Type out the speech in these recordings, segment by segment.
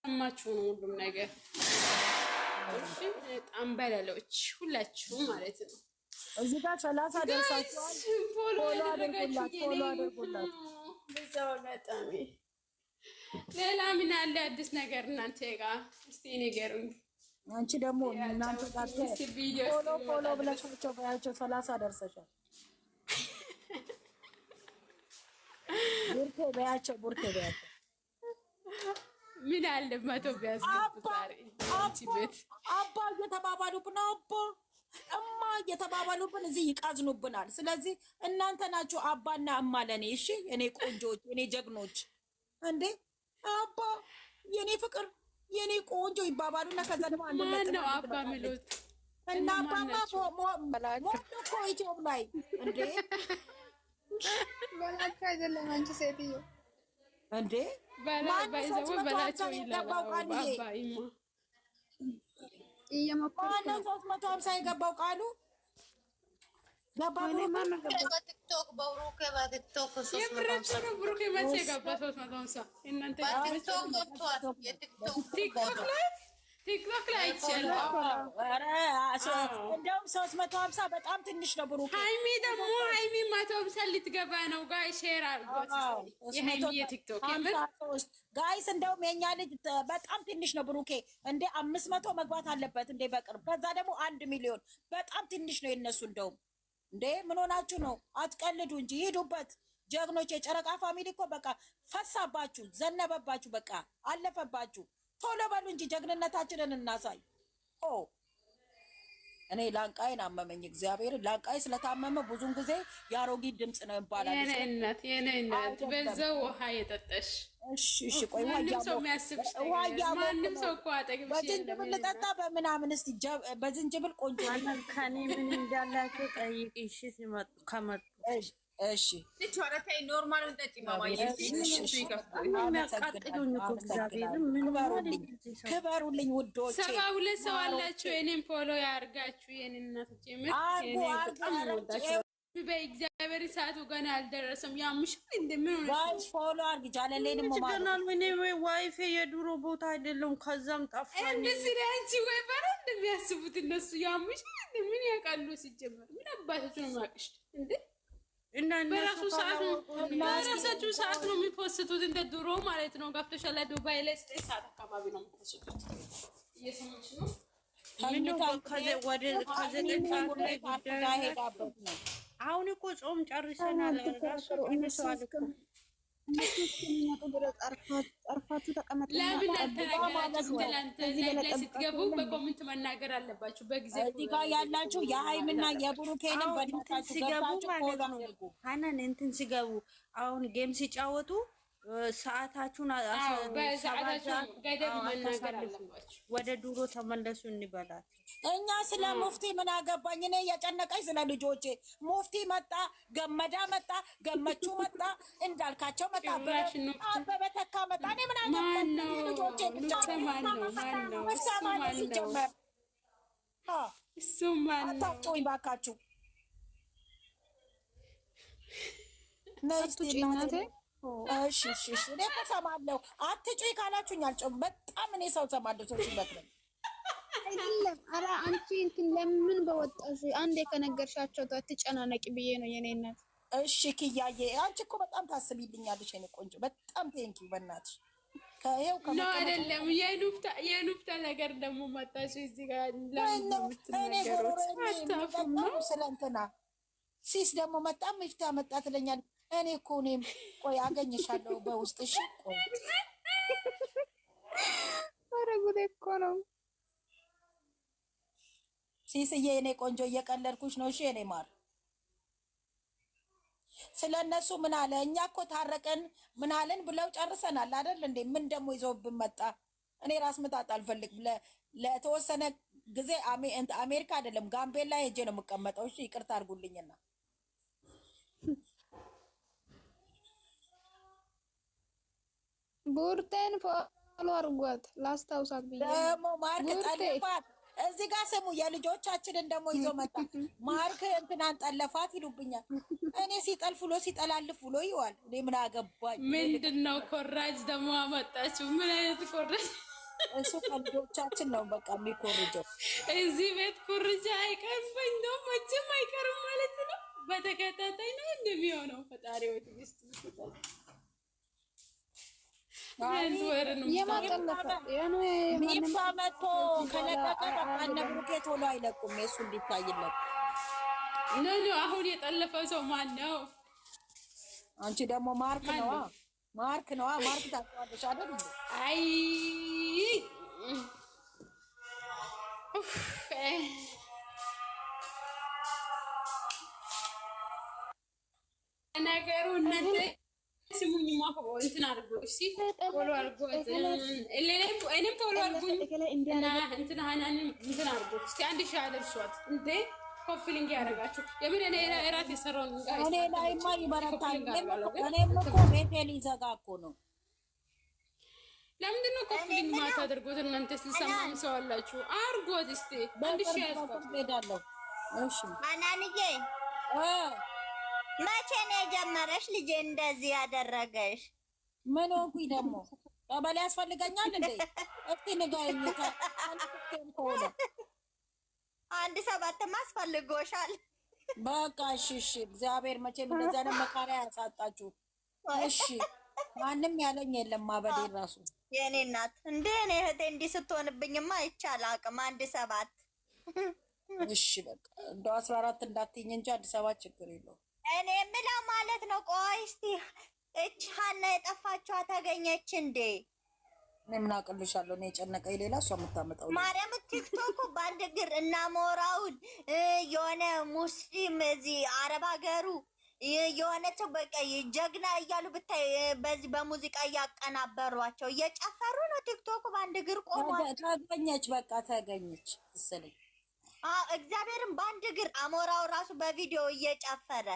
ሰማችሁ ነው ሁሉም ነገር። እሺ አንበላሎች ሁላችሁም ማለት ነው። እዚህ ጋር 30 ደርሳችኋል። ፎሎ አድርጉላት። በዛው አጋጣሚ ሌላ ምን አለ አዲስ ነገር እናንተ ጋር እስቲ ንገሩኝ። አንቺ ደግሞ እናንተ ጋር ፎሎ ብለሻቸው ባያቸው 30 ደርሰሻል። ቡርቴ በያቸው ምን አለ መቶ ቢያስገቡ ዛሬ አንቺ ቤት አባ እየተባባሉብን እማ እየተባባሉብን እዚህ ይቃዝኑብናል። ስለዚህ እናንተ ናችሁ አባና እማ ለኔ። እሺ እኔ ቆንጆች፣ እኔ ጀግኖች እንዴ አባ የኔ ፍቅር የኔ ቆንጆ ይባባሉና ከዛ ደግሞ አንድ ነው አባ ምሉት እና አባማ ሞቶ ኢትዮጵያ ላይ እንዴ በላካ አይደለም አንቺ ሴትዮ እንዴ ባይዘው በላቸው ይላል አባ ኢማ እየመጣ 350 የገባው ቃሉ ገባው በቲክቶክ በቲክቶክ 350 ብሩክ መቼ ገባ? 350 እናንተ ቲክቶክ ላይ አይቻለሁ። እንደውም 350 በጣም ትንሽ ነው። ብሩክ ሃይሚ ደግሞ 150 ልትገባ ነው። ጋይ ሼር አድርጎት የሃይሚ የቲክቶክ ጋይስ እንደውም የኛ ልጅ በጣም ትንሽ ነው። ብሩኬ እንደ 500 መግባት አለበት እንደ በቅርብ። ከዛ ደግሞ 1 ሚሊዮን በጣም ትንሽ ነው የነሱ። እንደውም እንዴ ምን ሆናችሁ ነው? አትቀልዱ እንጂ ሂዱበት ጀግኖች። የጨረቃ ፋሚሊ እኮ በቃ ፈሳባችሁ፣ ዘነበባችሁ፣ በቃ አለፈባችሁ። ቶሎ በሉ እንጂ ጀግንነታችንን እናሳይ። እኔ ላንቃይን አመመኝ። እግዚአብሔር ላንቃይ ስለታመመ ብዙን ጊዜ የአሮጊት ድምጽ ነው ይባላል። የኔ እናት በዛው ውሃ የጠጣሽ። እሺ ቆይ ማንም ሰው የሚያስብሽ ማንም ሰው እኮ አጠግብሽ በዝንጅብል ልጠጣ በምናምን እስቲ በዝንጅብል ቆንጆ ከኔ ምን እንዳላችሁ ጠይቂ። እሺ ሲመጡ ከመጡ እሺ ልጅ ኖርማል ወጣጭ ማማዬ ክበሩልኝ ውዶቼ። 72 ሰው አላችሁ። የኔን ፎሎ ያርጋችሁ የኔን እናቶች በእግዚአብሔር ሰዓቱ ገና አልደረሰም። ያምሻል እንደምን ጋይስ ፎሎ አርግ ጃለሌንም ማለት ምን ዋይፋ የድሮ ቦታ አይደለም። ከዛም ጠፋኝ። እንደዚህ አንቺ ወይ ባራ እንደሚያስቡት እነሱ ያምሻል እንደምን ያውቃሉ? ሲጀመር ምን አባታችሁ ነው ማቅሽ እንዴ? እና በራሳችሁ ሰዓት ነው የሚፖስቱት እንደ ድሮ ማለት ነው። ገብቶሻል? ዱባይ ላይ 9 ሰዓት አካባቢ ነው የሚፖስቱት። እየሰማች ነው። አሁን እኮ ጾም ጨርሰናል። ጠርፋችሁ ተቀመጡ። ለምን አልተናገራችሁም? ትናንት ስትገቡ በኮሜንት መናገር አለባችሁ። በጊዜ እዚህ ጋር ያላችሁ የሃይምና የብሩኬንም በድምጻችሁ ገብታችሁ ሀናን እንትን ሲገቡ አሁን ጌም ሲጫወቱ ሰዓታችሁን ገደብ መናገር አለባችሁ። ወደ ድሮ ተመለሱ እንበላት። እኛ ስለ ሙፍቲ ምን አገባኝ? እኔ የጨነቀኝ ስለ ልጆቼ። ሙፍቲ መጣ፣ ገመዳ መጣ፣ ገመቹ መጣ፣ እንዳልካቸው መጣ፣ አበበ ተካ መጣ። እኔ ምን አገባኝ? ልጆቼ ብቻ ሲጀመር አታውጡኝ ባካችሁ። እሺ እኔ እሰማለሁ። አትጩኝ ካላችሁኝ አልጮህም። በጣም እኔ ሰው እሰማለሁ። ሰው ሲበት ነው አይደለም። ኧረ አንቺ እንትን ለምን በወጣሽ አንዴ ከነገርሻቸው አትጨናነቂ ብዬ ነው የኔ እናት። እሺ ኪያዬ አንቺ እኮ በጣም ታስቢልኛለሽ የኔ ቆንጆ። በጣም ቴንኪው በእናትሽ። ከይሄው አይደለም የኑፍታ ነገር ደግሞ መጣሽ እዚህ ጋር ለምትነገሩት ስለእንትና ሲስ ደግሞ መጣም ይፍታ መጣ ትለኛል። እኔ እኮ እኔም ቆይ አገኝሻለሁ በውስጥ። እሺ ቆይ ኧረ ጉዴ እኮ ነው ሲስዬ የኔ ቆንጆ እየቀለድኩሽ ነው። እሺ የኔ ማር ስለነሱ ምን አለ? እኛ እኮ ታረቀን ምን አለን ብለው ጨርሰናል አይደል እንዴ? ምን ደግሞ ይዘውብን መጣ? እኔ ራስ ምታት አልፈልግም። ለተወሰነ ጊዜ አሜሪካ አይደለም ጋምቤላ ሄጄ ነው የምቀመጠው። እሺ ይቅርታ አድርጉልኝና ቡርቴን ፎሎ አድርጓት ላስታውሳት ብዬ ደግሞ ማርክ ጠለፋት። እዚህ ጋር ስሙ የልጆቻችንን ደግሞ ይዞ መጣ። ማርክ እንትናን ጠለፋት ይሉብኛል። እኔ ሲጠልፍ ብሎ ሲጠላልፍ ብሎ ይዋል። እኔ ምን አገባኝ? ምንድነው ኮራጅ ደግሞ አመጣችሁ? ምን አይነት ኮራጅ እሱ ከልጆቻችን ነው በቃ የሚኮርጀው። እዚህ ቤት ኩርጃ አይቀርም፣ እንደውም መቼም አይቀርም ማለት ነው። በተከታታይ ነው እንደሚሆነው። ፈጣሪ ወይ ትዕግስት ይስጣል። ሚፋ መጥቶ ከለቀቀ በቃ እነ ብሩኬ ቶሎ አይለቁም። የእሱ እንዲታይለት አሁን የጠለፈው ሰው ማን ነው? አንቺ ደግሞ ማርክ ነዋ። ማርክ ታውቂዋለሽ አይደል? አይ ነገሩ እናንተ ስሙኝማ፣ እንትን አድርጎ እሺ፣ ፎሎ አድርጎ እኔም ፎሎ አድርጉኝ እና እንትን ሀናንም እንትን አድርጎ እስቲ 1000 አድርሷት እንዴ ኮፍሊንግ ያደረጋችሁ የምን እኔ እራት የሰራውን እኔ ላይማ ይበረታል። እኔም እኮ ቤቴ ሊዘጋ እኮ ነው። ለምንድን ነው ኮፍሊንግ ማታደርጉት እናንተ? ስልሰማም ሰው አላችሁ አድርጎት እስቲ 1000 ያስቆጥ ሄዳለሁ። እሺ ሀናንዬ መቼ ነው የጀመረሽ ልጄ እንደዚህ ያደረገሽ? ምን ሆንኩኝ ደግሞ? ቀበሌ ያስፈልገኛል እንዴ? እስቲ ንገረኝ። አንድ 7 አስፈልጎሻል። በቃ እሺ። እግዚአብሔር መቼም እንደዛ ነው መካሪያ ያሳጣችሁ። እሺ ማንም ያለኝ የለም። ማበዴ ራሱ የኔ እናት እንዴ እኔ እህቴ እንዲህ ስትሆንብኝማ አይቻል አቅም 1 እሺ በቃ እንደው 14 እንዳትይኝ እንጂ 1 ችግር የለውም። እኔ የምለው ማለት ነው። ቆይ እስቲ እች ሀና የጠፋችዋ ተገኘች እንዴ? እኔ ምን አቅልሻለሁ? እኔ የጨነቀኝ ሌላ፣ እሷ የምታመጣው ማርያም። ቲክቶክ በአንድ እግር እና ሞራውን የሆነ ሙስሊም እዚህ አረብ ሀገሩ የሆነችው በቃ ጀግና እያሉ ብታይ በዚህ በሙዚቃ እያቀናበሯቸው እየጨፈሩ ነው። ቲክቶክ በአንድ እግር ቆሟል። ተገኘች፣ በቃ ተገኘች መሰለኝ። እግዚአብሔርን በአንድ እግር አሞራው ራሱ በቪዲዮ እየጨፈረ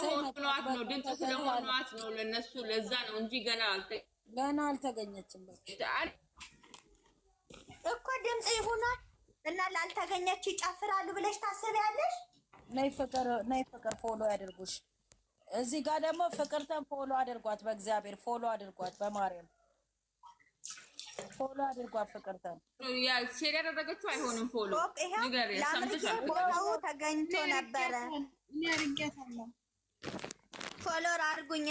ሆኗት ነው። ድምፅ ስለሆኗት ነው ለነሱ። ለዛ ነው እንጂ ገና አልተገኘችም እኮ። ድምፅ ይሆናል እና ላልተገኘች ይጨፍራሉ ብለሽ ታስቢያለሽ? ነይ ፍቅር ፎሎ ያድርጉሽ። እዚህ ጋር ደግሞ ፍቅርተን ፎሎ አድርጓት፣ በእግዚአብሔር ፎሎ አድርጓት፣ በማርያም ፎሎ አድርጓት። ፍቅርተን ያ ሼር ያደረገችው አይሆንም። ፎሎ ፎሎው ተገኝቶ ነበረ። ፎሎ አድርጉኝ፣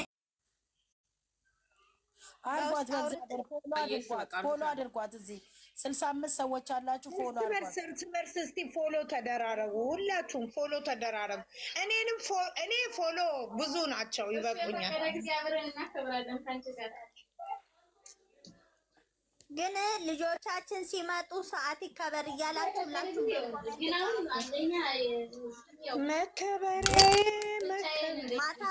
አድርጓት፣ በእግዚአብሔር ፎሎ አድርጓት፣ ፎሎ አድርጓት። እዚህ 65 ሰዎች አላችሁ። ፎሎ አድርጓት። እርስ በርስ እስቲ ፎሎ ተደራረጉ፣ ሁላችሁም ፎሎ ተደራረጉ። እኔ ፎሎ ብዙ ናቸው፣ ይበቁኛል። ግን ልጆቻችን ሲመጡ ሰዓት ይከበር እያላችሁ መከበሬ ማታ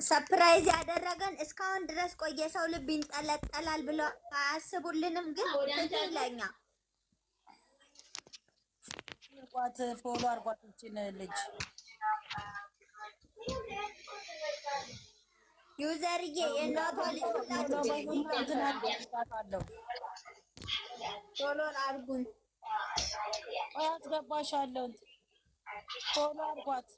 ሰርፕራይዝ ያደረገን እስካሁን ድረስ ቆየ። ሰው ልብ ይንጠለጠላል ብሎ አያስቡልንም። ግን ትክክለኛ ፎሎ አድርጓት እችን ልጅ ዩዘርዬ የእናቷ ልጅ ፎሎ አድርጉኝ። አስገባሻለሁ። ፎሎ አድርጓት።